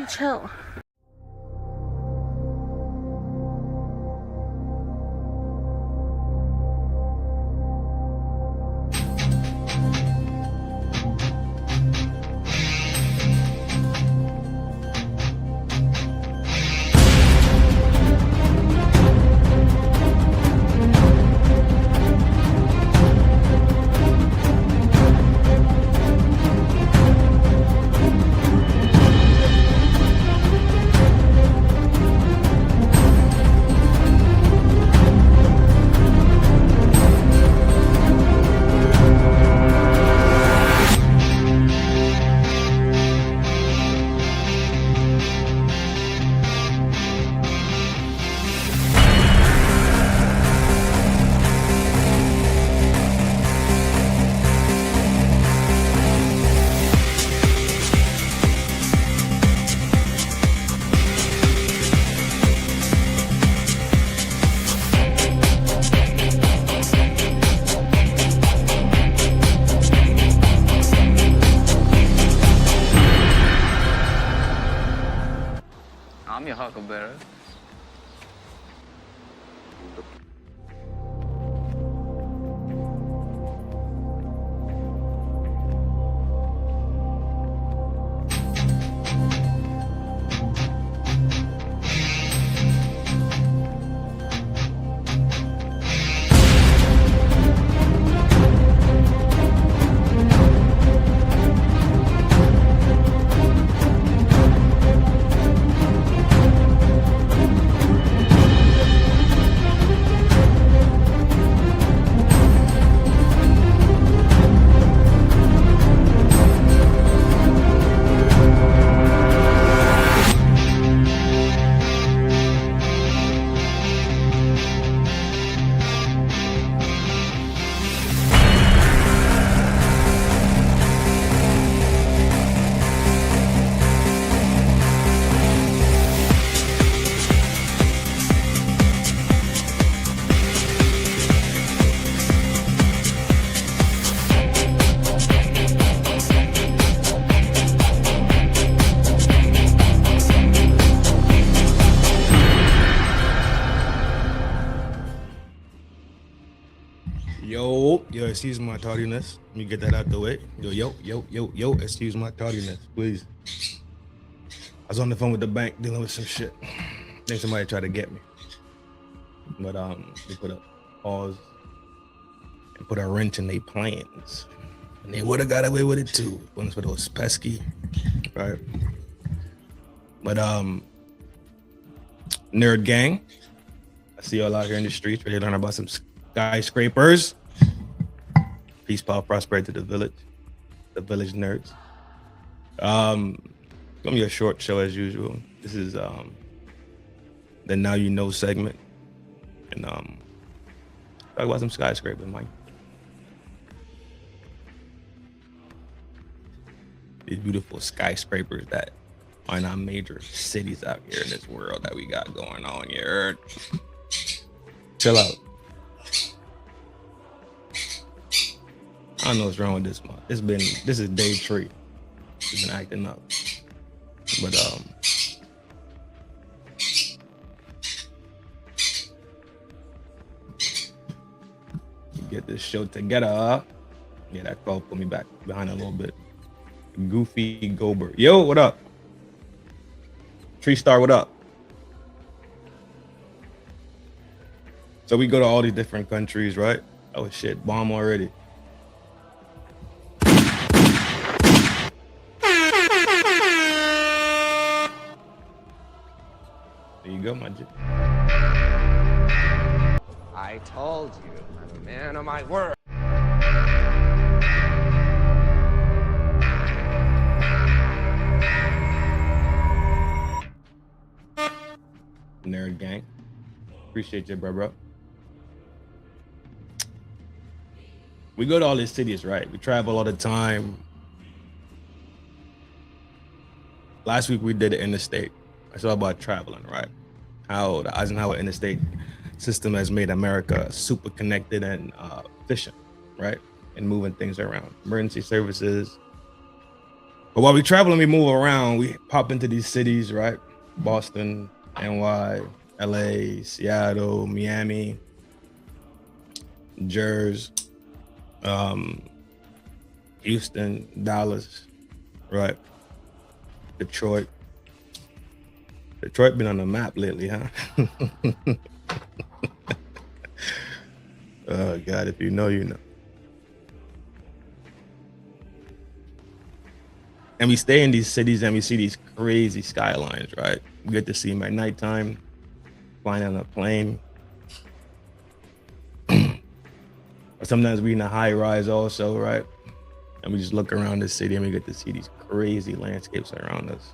pretty chill. I'm your huckleberry. Yo, excuse my tardiness. Let me get that out the way. Yo, excuse my tardiness, please. I was on the phone with the bank dealing with some shit. I think somebody tried to get me. But they put a pause and put a wrench in their plans. And they would have got away with it too. Once for those pesky, right? But nerd gang, I see y'all out here in the streets ready to learn about some skyscrapers. Peace, power, prosperity to the village nerds. Gonna be a short show as usual. This is the Now You Know segment, and talk about some skyscrapers, Mike. These beautiful skyscrapers that are in our major cities out here in this world that we got going on. You heard? Chill out. I don't know what's wrong with this month. This is day 3. It's been acting up. But get this show together. Yeah, that call put me back behind a little bit. Goofy Goldberg. Yo, what up? Tree Star, what up? So we go to all these different countries, right? Oh shit, bomb already. There you go, my G. I told you, I'm a man of my word. Nerd gang. Appreciate you, bro. We go to all these cities, right? We travel all the time. Last week we did the interstate. It's all about traveling, right? How the Eisenhower interstate system has made America super connected and efficient, right? And moving things around. Emergency services, But while we travel and we move around, we pop into these cities, right? Boston, NY, LA, Seattle, Miami, Jersey, Houston, Dallas, right? Detroit. Detroit been on the map lately, huh? Oh God, if you know, you know. And we stay in these cities and we see these crazy skylines, right? We get to see them at nighttime, flying on a plane. Or sometimes we in a high rise also, right? And we just look around the city and we get to see these crazy landscapes around us.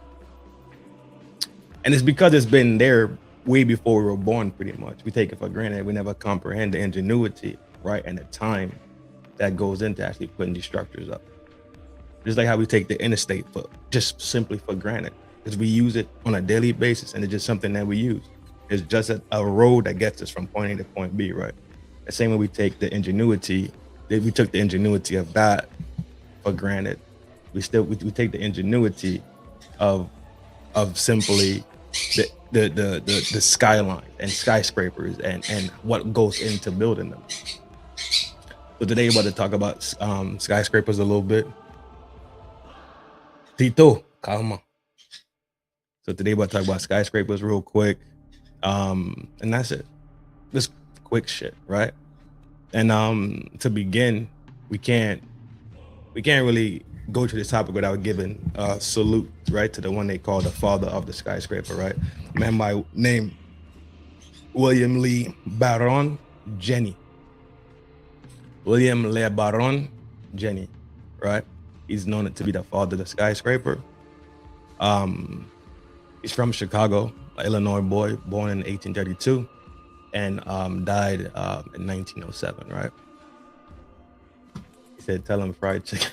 And it's because it's been there way before we were born, pretty much. We take it for granted. We never comprehend the ingenuity, right? And the time that goes into actually putting these structures up. Just like how we take the interstate for just simply for granted, because we use it on a daily basis and it's just something that we use. It's just a road that gets us from point A to point B, right? The same way we take the ingenuity, we took the ingenuity of that for granted. We take the ingenuity of simply the skyline and skyscrapers and what goes into building them. So today we're about to talk about skyscrapers a little bit. Tito, calma. So today we're talk about skyscrapers real quick. And that's it. Just quick shit, right? And to begin, we can't really go to this topic without giving a salute, right, to the one they call the father of the skyscraper, right? Man by name William Lee Baron Jenny. William Lee Baron Jenny, right? He's known to be the father of the skyscraper. He's from Chicago, an Illinois boy, born in 1832, and died in 1907, right? He said, "Tell him fried chicken."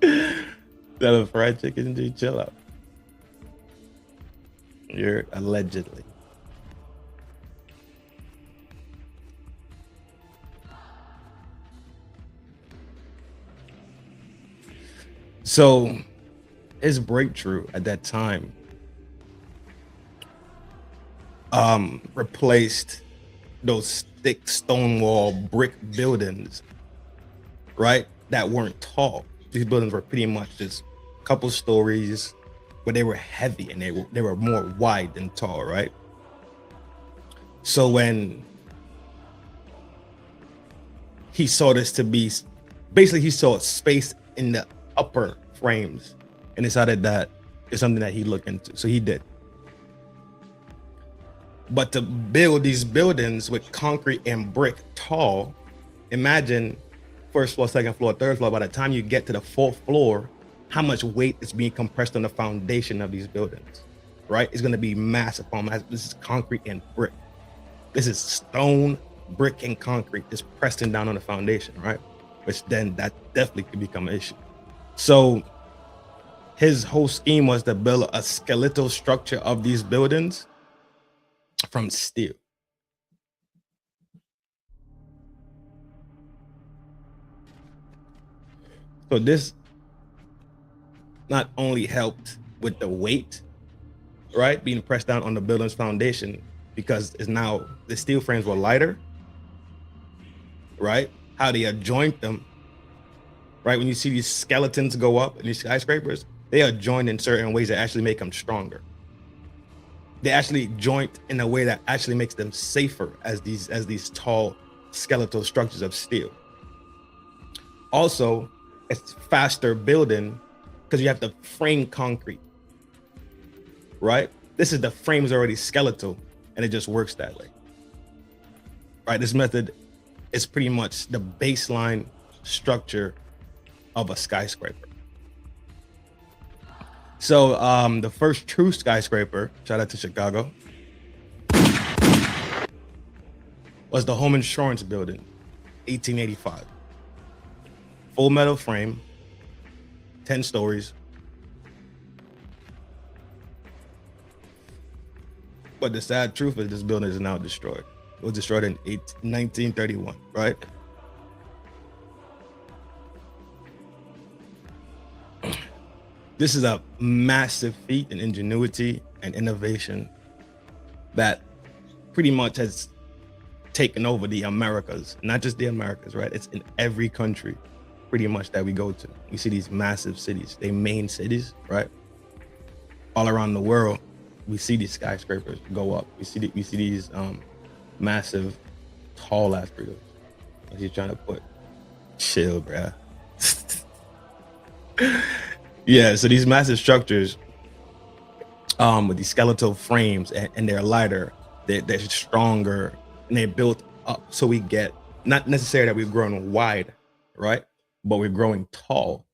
Tell him fried chicken, dude, chill out. You're allegedly. So his breakthrough at that time replaced those thick stone wall brick buildings, right, that weren't tall. These buildings were pretty much just a couple stories, but they were heavy and they were more wide than tall, right? So when he saw this to be, basically he saw space in the upper frames and decided that it's something that he looked into. So he did. But to build these buildings with concrete and brick tall, imagine first floor, second floor, third floor. By the time you get to the fourth floor, how much weight is being compressed on the foundation of these buildings, right? It's going to be massive upon massive. This is concrete and brick. This is stone, brick, and concrete just pressing down on the foundation, right? Which then that definitely could become an issue. So his whole scheme was to build a skeletal structure of these buildings from steel. So this not only helped with the weight, right, being pressed down on the building's foundation, because it's now the steel frames were lighter, right? How they adjoint them, right? When you see these skeletons go up in these skyscrapers, they are joined in certain ways that actually make them stronger. They actually joint in a way that actually makes them safer as these tall skeletal structures of steel. Also, it's faster building because you have to frame concrete, right? This is the frame's already skeletal and it just works that way, right? This method is pretty much the baseline structure of a skyscraper. So the first true skyscraper, shout out to Chicago, was the Home Insurance Building, 1885. Full metal frame, 10 stories. But the sad truth is this building is now destroyed. It was destroyed in 1931, right? This is a massive feat in ingenuity and innovation that pretty much has taken over the Americas, not just the Americas, right? It's in every country pretty much that we go to. We see these massive cities, they main cities, right? All around the world, we see these skyscrapers go up. We see these massive, tall ass buildings. And he's trying to put chill, bruh. Yeah, so these massive structures with these skeletal frames and they're lighter, they're stronger, and they're built up so we get, not necessarily that we've grown wide, right? But we're growing tall,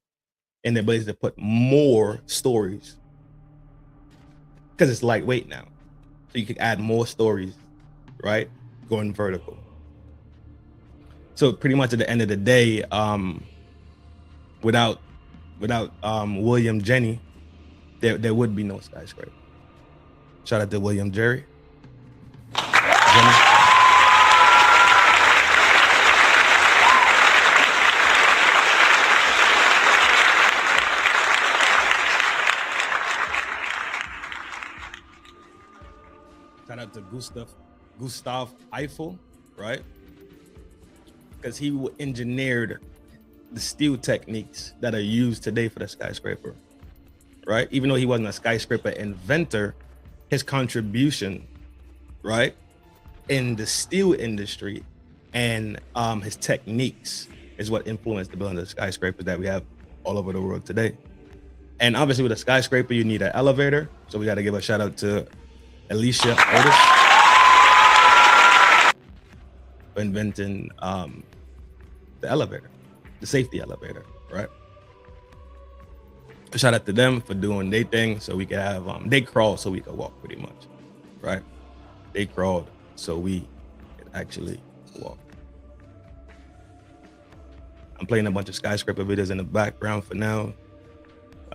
and the ability to put more stories because it's lightweight now. So you can add more stories, right? Going vertical. So pretty much at the end of the day, without William Jenny, there would be no skyscraper. Shout out to William Jerry. Jenny. Shout out to Gustav Eiffel, right? Because he engineered the steel techniques that are used today for the skyscraper, right? Even though he wasn't a skyscraper inventor, his contribution, right, in the steel industry and his techniques is what influenced the building of the skyscrapers that we have all over the world today. And obviously with a skyscraper, you need an elevator. So we got to give a shout out to Alicia Otis for inventing the elevator, the safety elevator, right? Shout out to them for doing their thing so we could have, they crawled so we could walk pretty much, right? They crawled so we could actually walk. I'm playing a bunch of skyscraper videos in the background for now.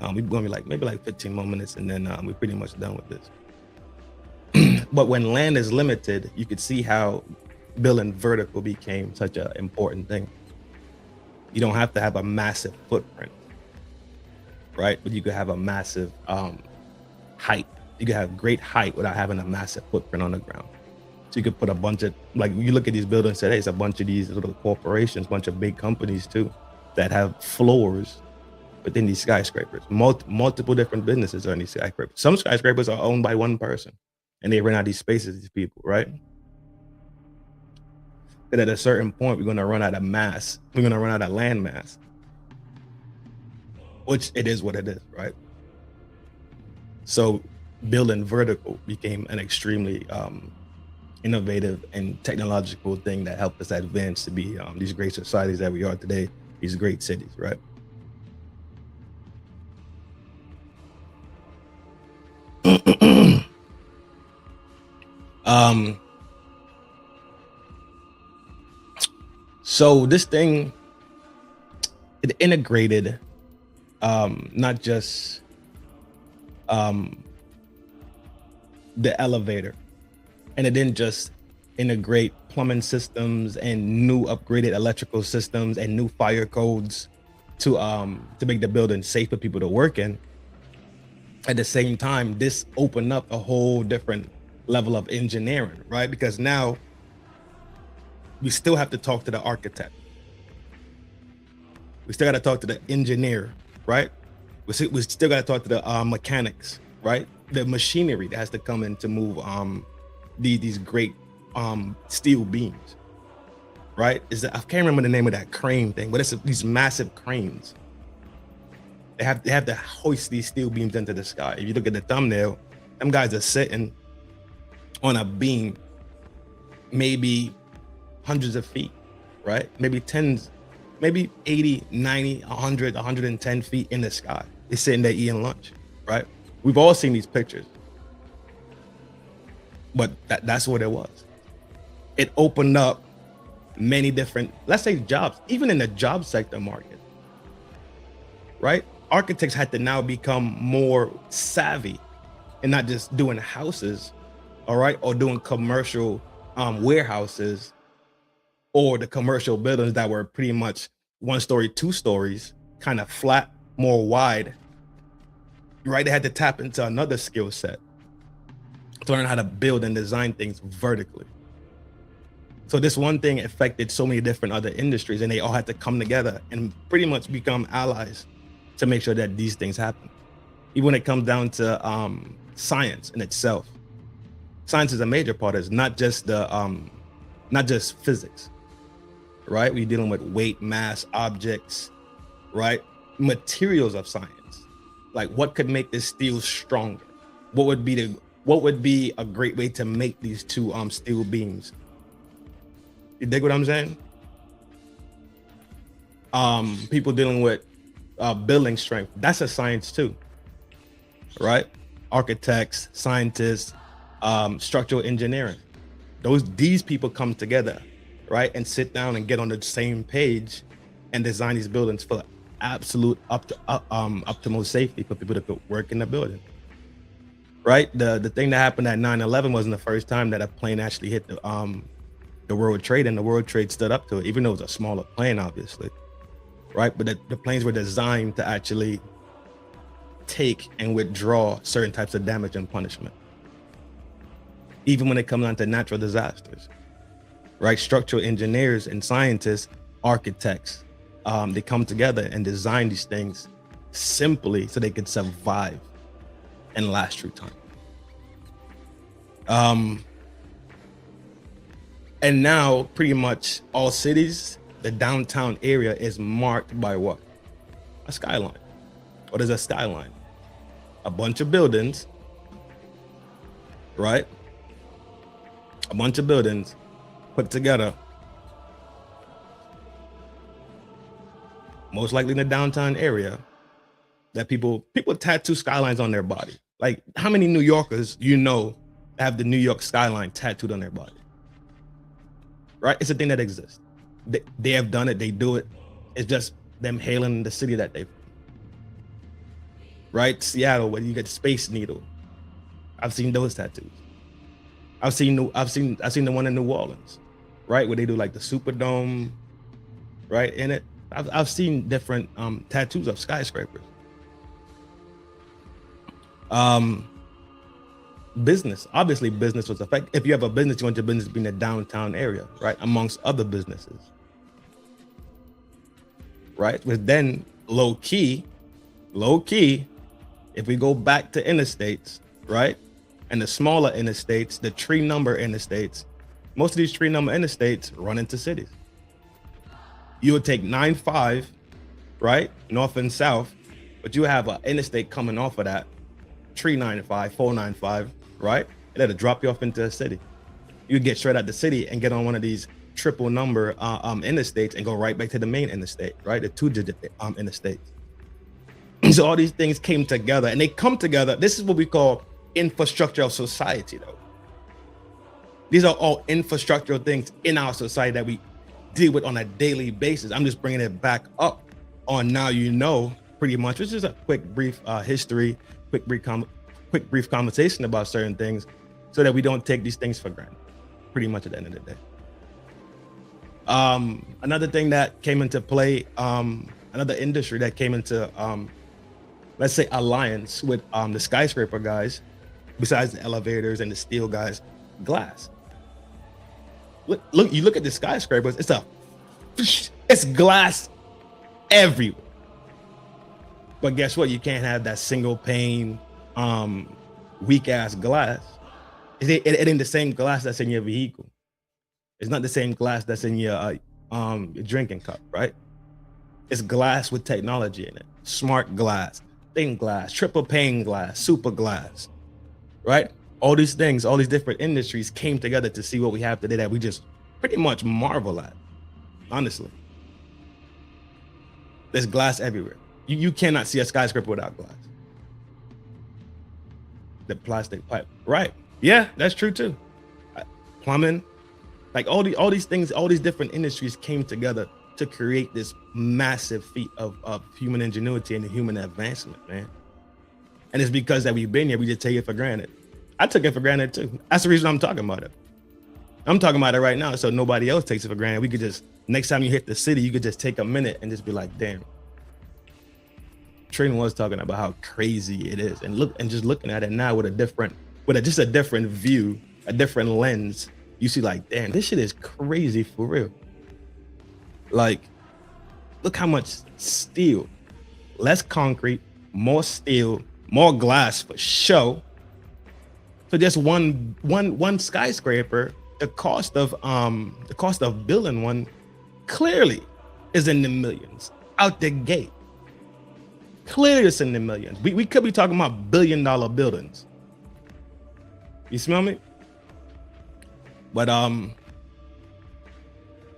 We're gonna be maybe 15 more minutes and then we're pretty much done with this. But when land is limited, you could see how building vertical became such an important thing. You don't have to have a massive footprint, right? But you could have a massive height. You could have great height without having a massive footprint on the ground. So you could put a bunch of, like you look at these buildings and say, hey, it's a bunch of these little corporations, bunch of big companies too, that have floors within these skyscrapers. Multiple different businesses are in these skyscrapers. Some skyscrapers are owned by one person and they rent out these spaces, these people, right? But at a certain point, we're gonna run out of mass. We're gonna run out of land mass, which it is what it is, right? So building vertical became an extremely innovative and technological thing that helped us advance to be these great societies that we are today, these great cities, right? So this thing, it integrated not just the elevator, and it didn't just integrate plumbing systems and new upgraded electrical systems and new fire codes to make the building safe for people to work in. At the same time, this opened up a whole different level of engineering, right? Because now we still have to talk to the architect. We still got to talk to the engineer, right? We still got to talk to the mechanics, right? The machinery that has to come in to move these great steel beams, right? I can't remember the name of that crane thing, but it's these massive cranes. They have to hoist these steel beams into the sky. If you look at the thumbnail, them guys are sitting on a beam, maybe hundreds of feet, right? Maybe tens, maybe 80, 90, 100, 110 feet in the sky. They're sitting there eating lunch, right? We've all seen these pictures. But that's what it was. It opened up many different, let's say jobs, even in the job sector market, right? Architects had to now become more savvy and not just doing houses, all right, or doing commercial warehouses or the commercial buildings that were pretty much 1 story, 2 stories, kind of flat, more wide, right? They had to tap into another skill set to learn how to build and design things vertically. So this one thing affected so many different other industries, and they all had to come together and pretty much become allies to make sure that these things happen. Even when it comes down to science in itself, science is a major part of it, not just physics, right? We're dealing with weight, mass, objects, right? Materials of science, like what could make this steel stronger? What would be a great way to make these two steel beams? You dig what I'm saying? People dealing with building strength, that's a science too, right? Architects, scientists, structural engineering. These people come together, right, and sit down and get on the same page and design these buildings for absolute optimal safety for people to work in the building, right? The thing that happened at 9/11 wasn't the first time that a plane actually hit the World Trade, and the World Trade stood up to it, even though it was a smaller plane, obviously, right? But the planes were designed to actually take and withdraw certain types of damage and punishment, even when it comes down to natural disasters, right? Structural engineers and scientists, architects, they come together and design these things simply so they could survive and last through time. And now pretty much all cities, the downtown area is marked by what? A skyline. What is a skyline? A bunch of buildings, right? A bunch of buildings put together, most likely in the downtown area, that people tattoo skylines on their body. Like, how many New Yorkers have the New York skyline tattooed on their body? Right? It's a thing that exists. They have done it, they do it. It's just them hailing the city that they've, right? Seattle, where you get Space Needle. I've seen those tattoos. I've seen the one in New Orleans, right? Where they do like the Superdome, right? In it. I've seen different tattoos of skyscrapers. Business, obviously business was affected. If you have a business, you want your business to be in the downtown area, right? Amongst other businesses, right? But then low key, if we go back to interstates, right? And the smaller interstates, the tree number interstates, most of these tree number interstates run into cities. You would take 9-5, right? North and south, but you have an interstate coming off of that, 395, 495, right? And it'll drop you off into a city. You get straight out the city and get on one of these triple number interstates and go right back to the main interstate, right? The 2-digit interstates. So all these things came together, and they come together. This is what we call infrastructure of society, though. These are all infrastructural things in our society that we deal with on a daily basis. I'm just bringing it back up on now, pretty much, which is a quick, brief history, quick, brief conversation about certain things so that we don't take these things for granted, pretty much at the end of the day. Another thing that came into play, another industry that came into, let's say, alliance with the skyscraper guys, besides the elevators and the steel guys, glass. Look, you look at the skyscrapers, it's glass everywhere. But guess what? You can't have that single pane, weak ass glass. It ain't the same glass that's in your vehicle. It's not the same glass that's in your drinking cup, right? It's glass with technology in it. Smart glass, thin glass, triple pane glass, super glass, right? All these things, all these different industries came together to see what we have today that we just pretty much marvel at, honestly. There's glass everywhere. You cannot see a skyscraper without glass. The plastic pipe, right? Yeah, that's true too. Plumbing, like all these things, all these different industries came together to create this massive feat of human ingenuity and human advancement, man. And it's because that we've been here, we just take it for granted. I took it for granted too. That's the reason I'm talking about it. I'm talking about it right now, so nobody else takes it for granted. We could just, next time you hit the city, you could just take a minute and just be like, damn. Trin was talking about how crazy it is, and just looking at it now with just a different view, a different lens, you see like, damn, this shit is crazy for real. Like, look how much steel, less concrete, more steel, more glass for show. So just one skyscraper, the cost of building one clearly is in the millions out the gate. Clearly it's in the millions. We could be talking about $1 billion buildings. You smell me? But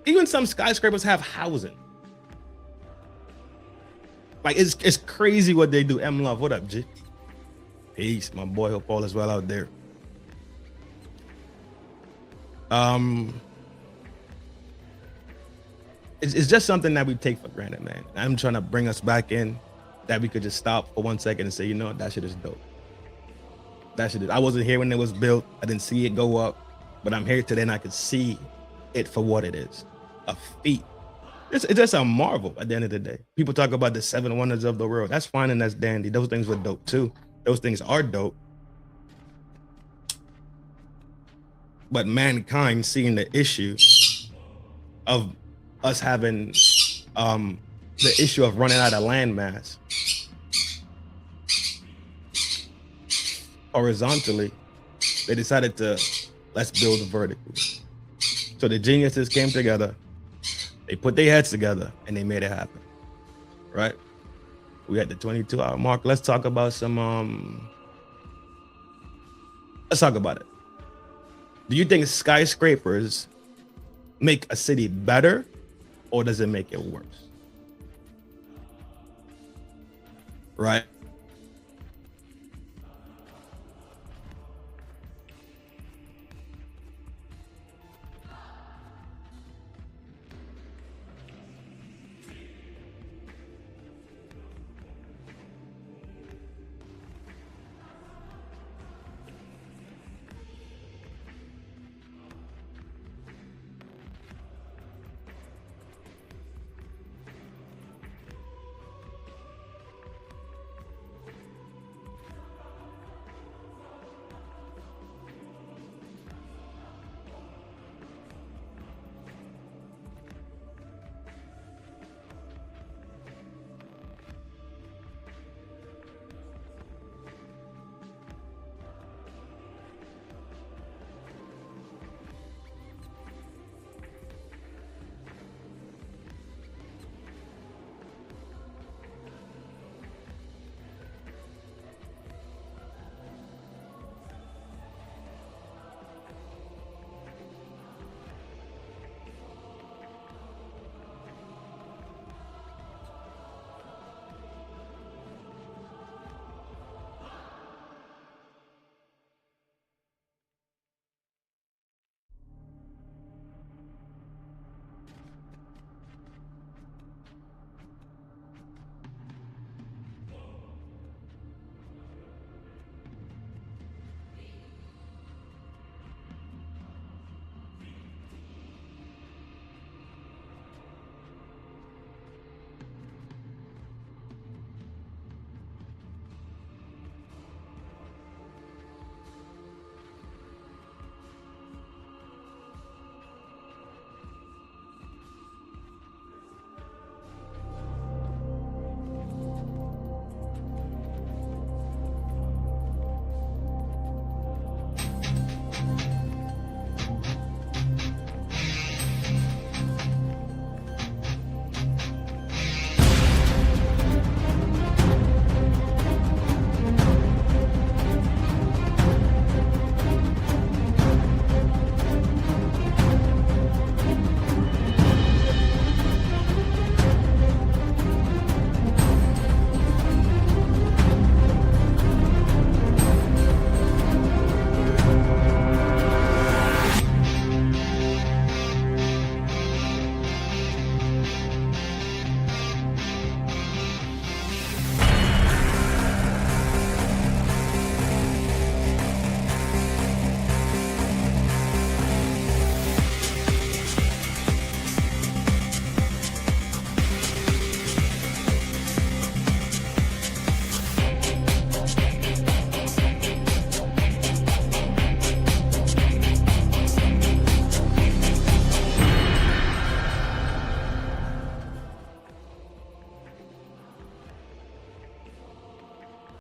even some skyscrapers have housing. Like, it's crazy what they do. M Love, what up, G? Peace, my boy. Hope all is well out there. It's just something that we take for granted, man. I'm trying to bring us back in, that we could just stop for 1 second and say, you know what, that shit is dope. That shit is. I wasn't here when it was built. I didn't see it go up, but I'm here today and I can see it for what it is. A feat. It's just a marvel at the end of the day. People talk about the 7 wonders of the world. That's fine and that's dandy. Those things were dope too. Those things are dope. But mankind seeing the issue of us having the issue of running out of land mass horizontally, they decided to, let's build vertically. So the geniuses came together, they put their heads together, and they made it happen. Right? We at the 22-hour mark. Let's talk about some let's talk about it. Do you think skyscrapers make a city better, or does it make it worse? Right?